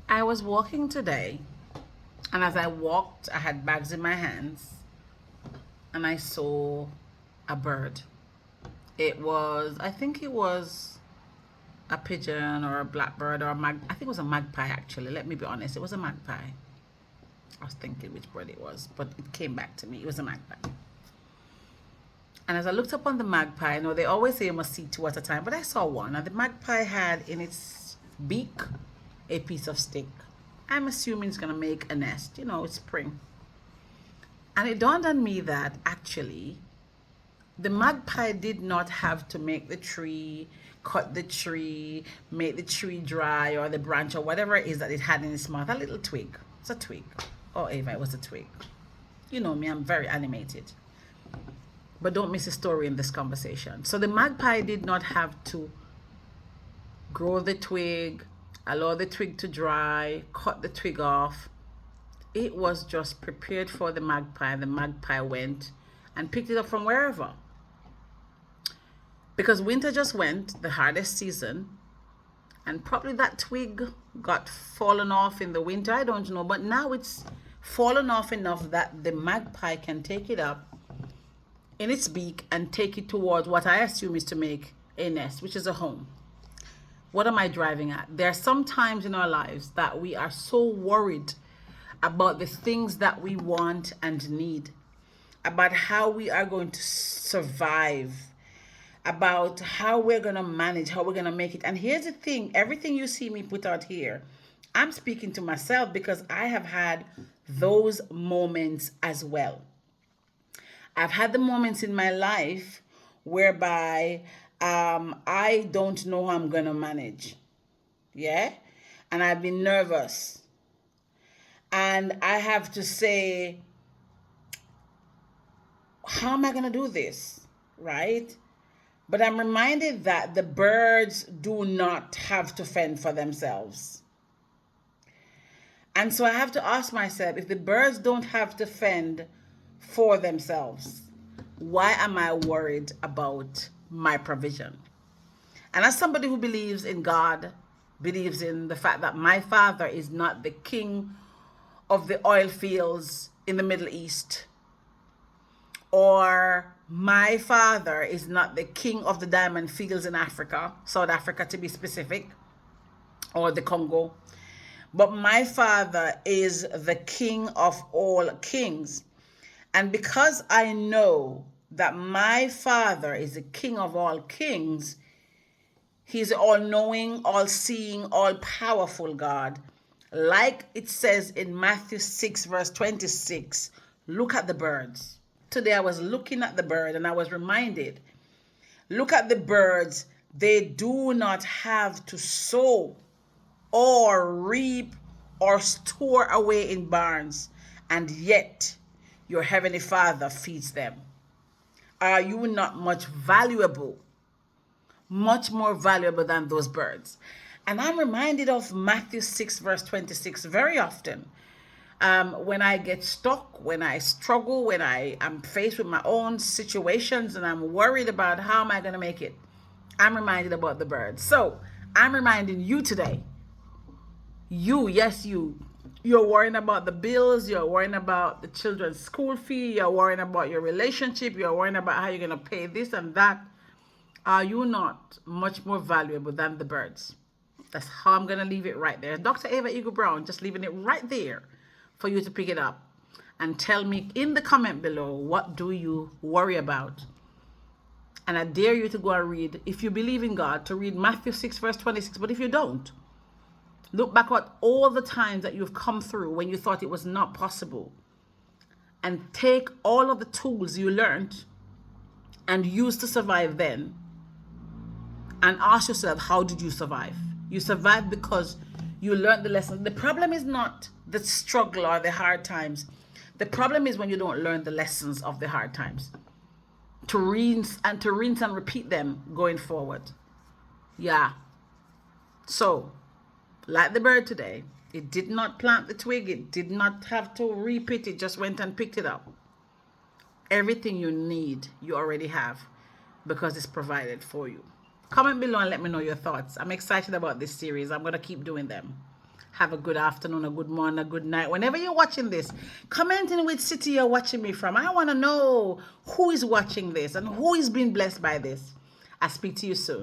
I was walking today, and as I walked, I had bags in my hands, and I saw a bird. I think it was a pigeon or a blackbird or I think it was a magpie actually. Let me be honest, it was a magpie. I was thinking which bird it was, but it came back to me. It was a magpie. And as I looked up on the magpie, they always say you must see two at a time, but I saw one, and the magpie had in its beak a piece of stick. I'm assuming it's going to make a nest. It's spring. And it dawned on me that actually the magpie did not have to make the tree, cut the tree, make the tree dry or the branch or whatever it is that it had in its mouth. A little twig. It's a twig. Oh, Ava, it was a twig. You know me, I'm very animated. But don't miss a story in this conversation. So the magpie did not have to grow the twig, allow the twig to dry, cut the twig off. It was just prepared for the magpie. The magpie went and picked it up from wherever. Because winter just went, the hardest season, and probably that twig got fallen off in the winter. I don't know, but now it's fallen off enough that the magpie can take it up in its beak and take it towards what I assume is to make a nest, which is a home. What am I driving at? There are some times in our lives that we are so worried about the things that we want and need, about how we are going to survive, about how we're going to manage, how we're going to make it. And here's the thing, everything you see me put out here, I'm speaking to myself because I have had those moments as well. I've had the moments in my life whereby I don't know how I'm going to manage. Yeah? And I've been nervous. And I have to say, how am I going to do this? Right? But I'm reminded that the birds do not have to fend for themselves. And so I have to ask myself, if the birds don't have to fend for themselves, why am I worried about my provision? And as somebody who believes in God, believes in the fact that my father is not the king of the oil fields in the Middle East, or my father is not the king of the diamond fields in Africa, South Africa to be specific, or the Congo, but my father is the king of all kings. And because I know that my father is the king of all kings, he's all-knowing, all-seeing, all-powerful God. Like it says in Matthew 6, verse 26, look at the birds. Today I was looking at the bird and I was reminded, look at the birds. They do not have to sow or reap or store away in barns, and yet your heavenly Father feeds them. Are you not much valuable, much more valuable than those birds? And I'm reminded of Matthew 6, verse 26 very often. When I get stuck, when I struggle, when I am faced with my own situations and I'm worried about how am I going to make it, I'm reminded about the birds. So I'm reminding you today, you're worrying about the bills, you're worrying about the children's school fee, you're worrying about your relationship, you're worrying about how you're going to pay this and that. Are you not much more valuable than the birds? That's how I'm going to leave it right there. Dr. Ava Eagle Brown, just leaving it right there for you to pick it up and tell me in the comment below, what do you worry about? And I dare you to go and read, if you believe in God, to read Matthew 6, verse 26. But if you don't, look back at all the times that you've come through when you thought it was not possible, and take all of the tools you learned and used to survive then, and ask yourself, how did you survive? You survived because you learned the lesson. The problem is not the struggle or the hard times. The problem is when you don't learn the lessons of the hard times, to rinse and repeat them going forward. Yeah. So, like the bird today, it did not plant the twig, it did not have to reap it, it just went and picked it up. Everything you need, you already have, because it's provided for you. Comment below and let me know your thoughts. I'm excited about this series. I'm going to keep doing them. Have a good afternoon, a good morning, a good night. Whenever you're watching this, comment in which city you're watching me from. I want to know who is watching this and who is being blessed by this. I'll speak to you soon.